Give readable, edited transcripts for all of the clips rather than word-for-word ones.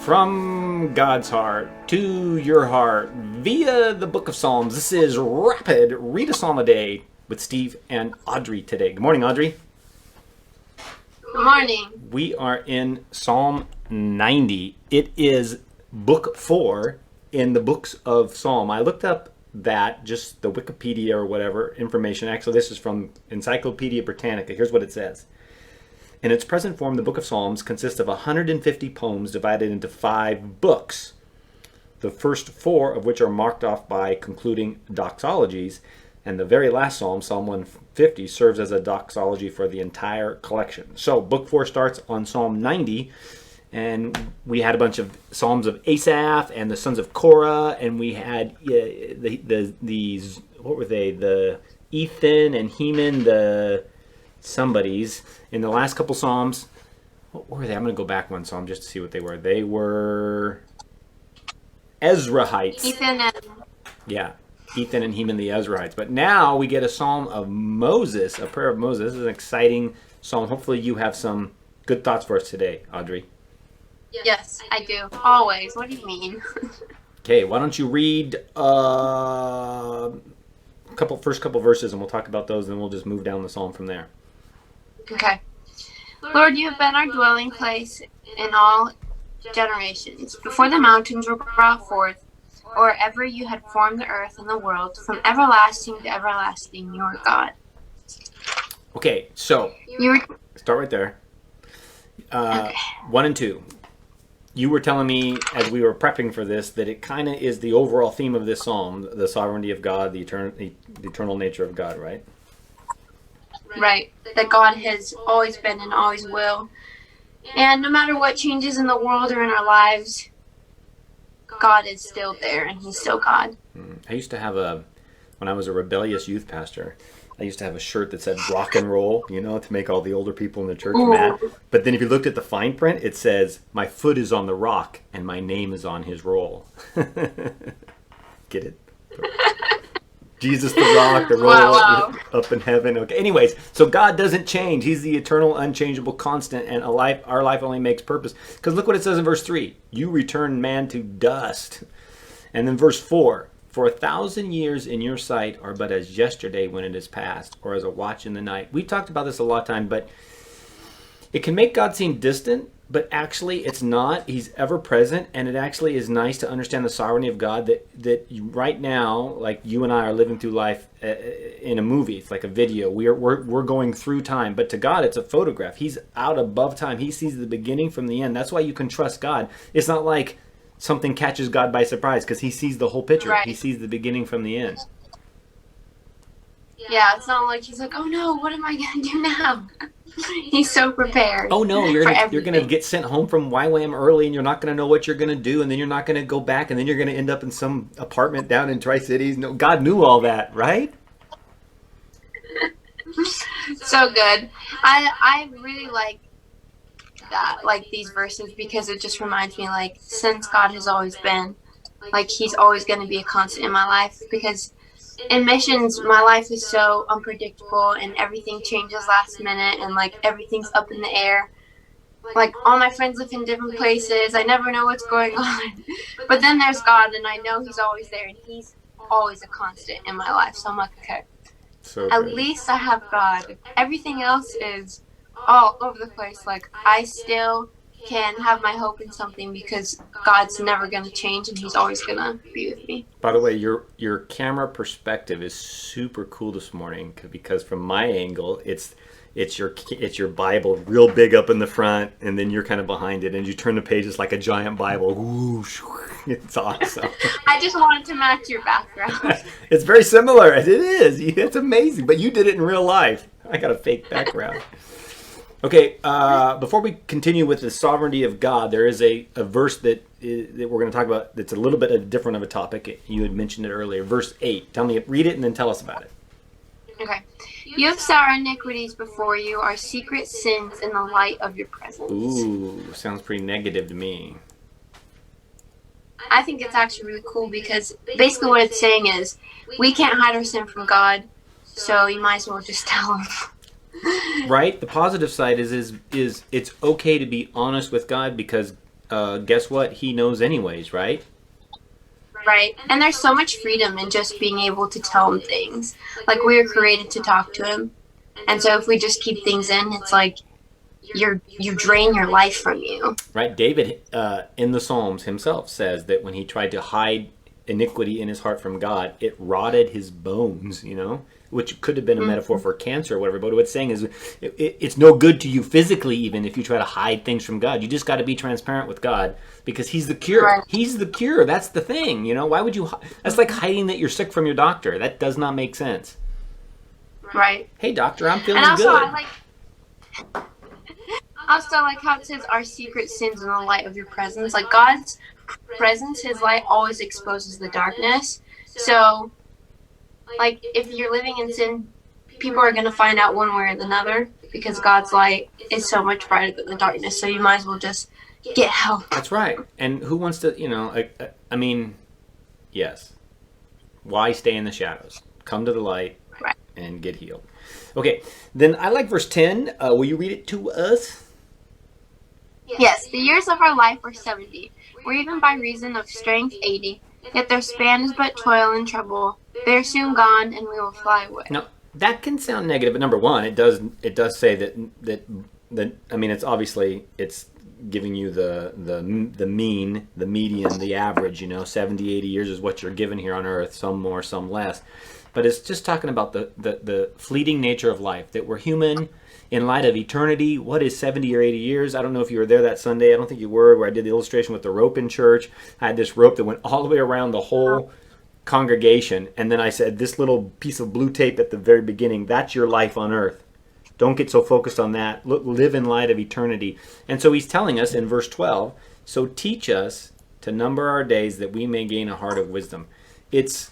From God's heart to your heart via the book of Psalms. This is Rapid Read a Psalm a Day with Steve and Audrey today. Good morning, Audrey. Good morning. We are in Psalm 90. It is book 4 in the books of Psalm. I looked up that, just the Wikipedia or whatever information. Actually, this is from Encyclopedia Britannica. Here's what it says. In its present form, the Book of Psalms consists of 150 poems divided into 5 books, the first 4 of which are marked off by concluding doxologies, and the very last psalm, Psalm 150, serves as a doxology for the entire collection. So, Book 4 starts on Psalm 90, and we had a bunch of Psalms of Asaph and the sons of Korah, and we had these, what were they, the Ethan and Heman, the somebodies. In the last couple Psalms, what were they? I'm going to go back one Psalm just to see what they were. They were Ezrahites. Ethan and... Yeah, Ethan and Heman the Ezrahites. But now we get a Psalm of Moses, a prayer of Moses. This is an exciting Psalm. Hopefully you have some good thoughts for us today, Audrey. Yes, I do. Always. What do you mean? Okay, why don't you read first couple verses, and we'll talk about those, and then we'll just move down the Psalm from there. Okay. Lord, you have been our dwelling place in all generations. Before the mountains were brought forth, or ever you had formed the earth and the world, from everlasting to everlasting, you are God. Okay, so start right there. Okay. 1 and 2. You were telling me as we were prepping for this that it kind of is the overall theme of this psalm, the sovereignty of God, the eternal nature of God, right? Right. That God has always been and always will. And no matter what changes in the world or in our lives, God is still there and He's still God. I used to have when I was a rebellious youth pastor, I used to have a shirt that said rock and roll, to make all the older people in the church mad. But then if you looked at the fine print, it says, my foot is on the rock and my name is on his roll. Get it? Jesus the rock, the roll up in heaven. Okay. Anyways, so God doesn't change. He's the eternal, unchangeable constant, and our life only makes purpose. Because look what it says in verse 3. You return man to dust. And then verse 4. For 1,000 years in your sight are but as yesterday when it is past, or as a watch in the night. We've talked about this a lot of time, but it can make God seem distant, but actually it's not. He's ever present, and it actually is nice to understand the sovereignty of God that right now, like you and I are living through life in a movie. It's like a video. We're going through time, but to God it's a photograph. He's out above time. He sees the beginning from the end. That's why you can trust God. It's not like something catches God by surprise, because He sees the whole picture. Right. He sees the beginning from the end. Yeah, it's not like He's like, oh no, what am I going to do now? He's so prepared. Oh no, you're gonna get sent home from YWAM early, and you're not gonna know what you're gonna do, and then you're not gonna go back, and then you're gonna end up in some apartment down in Tri-Cities. No, God knew all that, right? So good. I really like that, like these verses, because it just reminds me, like, since God has always been, like, He's always going to be a constant in my life. Because in missions, my life is so unpredictable, and everything changes last minute, and like everything's up in the air. Like, all my friends live in different places. I never know what's going on. But then there's God, and I know He's always there, and He's always a constant in my life. So I'm like, okay, So at good. least I have God. Everything else is all over the place. Like, I still can have my hope in something, because God's never going to change, and He's always going to be with me. By the way, your camera perspective is super cool this morning, because from my angle, it's your Bible real big up in the front, and then you're kind of behind it, and you turn the page, it's like a giant Bible. Whoosh, it's awesome. I just wanted to match your background. It's very similar. It is. It's amazing. But you did it in real life. I got a fake background. Okay, before we continue with the sovereignty of God, there is a verse that we're going to talk about that's a little bit different of a topic. You had mentioned it earlier. Verse 8. Read it and then tell us about it. Okay. You have set our iniquities before you, our secret sins in the light of your presence. Ooh, sounds pretty negative to me. I think it's actually really cool, because basically what it's saying is we can't hide our sin from God, so you might as well just tell Him. Right? The positive side is it's okay to be honest with God, because guess what? He knows anyways, right? Right. And there's so much freedom in just being able to tell him things. Like, we were created to talk to him. And so if we just keep things in, it's like you drain your life from you. Right. David, in the Psalms himself, says that when he tried to hide iniquity in his heart from God, it rotted his bones, which could have been a metaphor for cancer or whatever. But what it's saying is it's no good to you physically, even if you try to hide things from God. You just got to be transparent with God because he's the cure. Right. He's the cure. That's the thing. Why would you? That's like hiding that you're sick from your doctor. That does not make sense. Right. Hey, doctor, I'm feeling and also, good. I like how it says our secret sins in the light of your presence. Like, God's presence, his light always exposes the darkness. So, like, if you're living in sin, people are going to find out one way or another because God's light is so much brighter than the darkness. So you might as well just get help. That's right. And who wants to, I mean, yes. Why stay in the shadows? Come to the light and get healed. Okay, then I like verse 10. Will you read it to us? Yes, the years of our life were 70, or even by reason of strength 80. Yet their span is but toil and trouble. They are soon gone, and we will fly away. Now, that can sound negative, but number one, it does say that I mean, it's obviously it's giving you the mean, the median, the average. 70, 80 years is what you're given here on earth. Some more, some less. But it's just talking about the fleeting nature of life, that we're human in light of eternity. What is 70 or 80 years? I don't know if you were there that Sunday. I don't think you were, where I did the illustration with the rope in church. I had this rope that went all the way around the whole congregation. And then I said, this little piece of blue tape at the very beginning, that's your life on earth. Don't get so focused on that. Live in light of eternity. And so he's telling us in verse 12, so teach us to number our days that we may gain a heart of wisdom. It's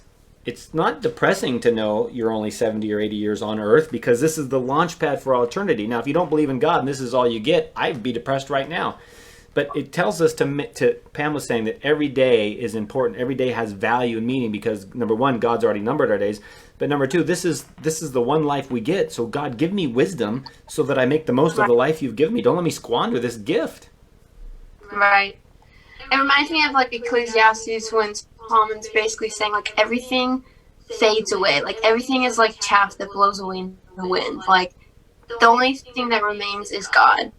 not depressing to know you're only 70 or 80 years on earth because this is the launch pad for all eternity. Now, if you don't believe in God and this is all you get, I'd be depressed right now. But it tells us Pam was saying that every day is important. Every day has value and meaning because, number one, God's already numbered our days. But number two, this is the one life we get. So God, give me wisdom so that I make the most of the life you've given me. Don't let me squander this gift. Right. It reminds me of like Ecclesiastes when Solomon's basically saying like everything fades away. Like everything is like chaff that blows away in the wind. Like the only thing that remains is God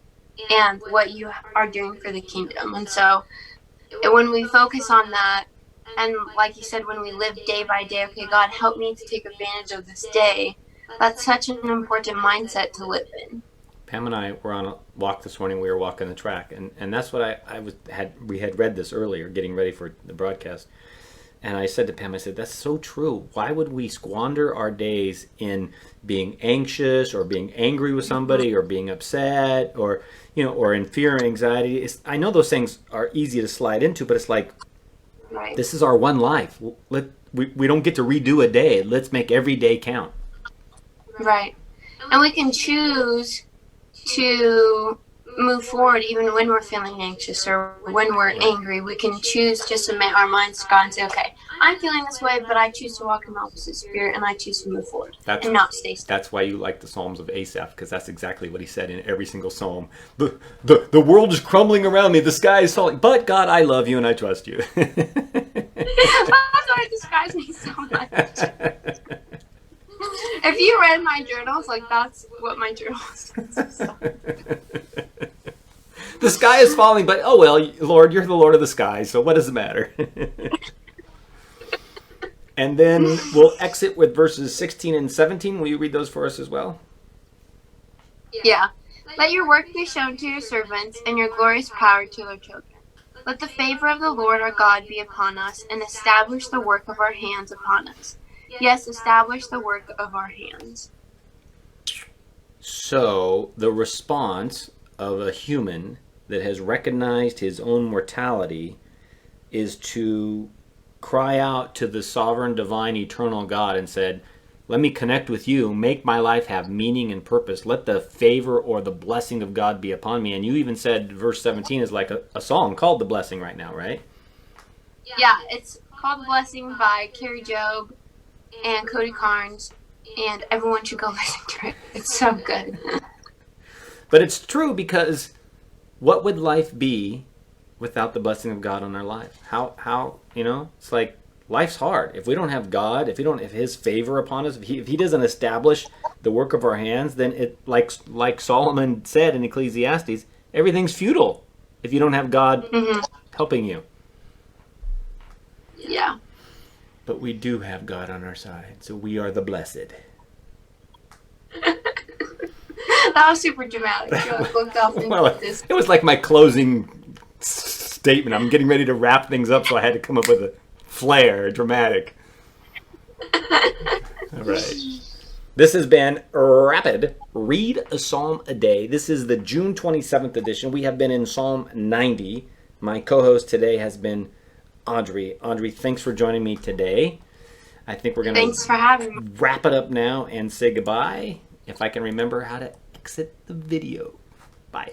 and what you are doing for the kingdom. And so when we focus on that, and like you said, when we live day by day, okay, God, help me to take advantage of this day. That's such an important mindset to live in. Pam and I were on a walk this morning. We were walking the track, and that's what we had read this earlier, getting ready for the broadcast. And I said to Pam, I said, that's so true. Why would we squander our days in being anxious or being angry with somebody or being upset or in fear and anxiety? I know those things are easy to slide into, but it's like, This is our one life. We don't get to redo a day. Let's make every day count. Right. And we can choose to move forward even when we're feeling anxious or when we're angry. We can choose just to make our minds to God and say, okay, I'm feeling this way, but I choose to walk in the opposite spirit and I choose to move forward and not stay still. That's why you like the Psalms of Asaph, because that's exactly what he said in every single psalm. The world is crumbling around me. The sky is falling. But God, I love you and I trust you. That's why it describes me so much. If you read my journals, like that's what my journal says. The sky is falling, but oh well, Lord, you're the Lord of the sky, so what does it matter? And then we'll exit with verses 16 and 17. Will you read those for us as well? Yeah. Let your work be shown to your servants and your glorious power to their children. Let the favor of the Lord our God be upon us and establish the work of our hands upon us. Yes, establish the work of our hands. So the response of a human that has recognized his own mortality is to cry out to the sovereign, divine, eternal God and said, let me connect with you, make my life have meaning and purpose. Let the favor or the blessing of God be upon me. And you even said verse 17 is like a song called The Blessing right now, right? Yeah, it's called The Blessing by Carrie Job and Cody Carnes, and everyone should go listen to it. It's so good. But it's true, because what would life be without the blessing of God on our life? How it's like life's hard. If we don't have God, if His favor upon us, if He doesn't establish the work of our hands, then it like Solomon said in Ecclesiastes, everything's futile if you don't have God helping you. Yeah. But we do have God on our side, so we are the blessed. That was super dramatic. You looked off into Well, this. it was like my closing statement. I'm getting ready to wrap things up, so I had to come up with a flair, dramatic. All right. This has been Rapid Read a Psalm a Day. This is the June 27th edition. We have been in Psalm 90. My co-host today has been Audrey. Audrey, thanks for joining me today. I think we're going Thanks for having me. wrap it up now and say goodbye. If I can remember how to exit the video. Bye.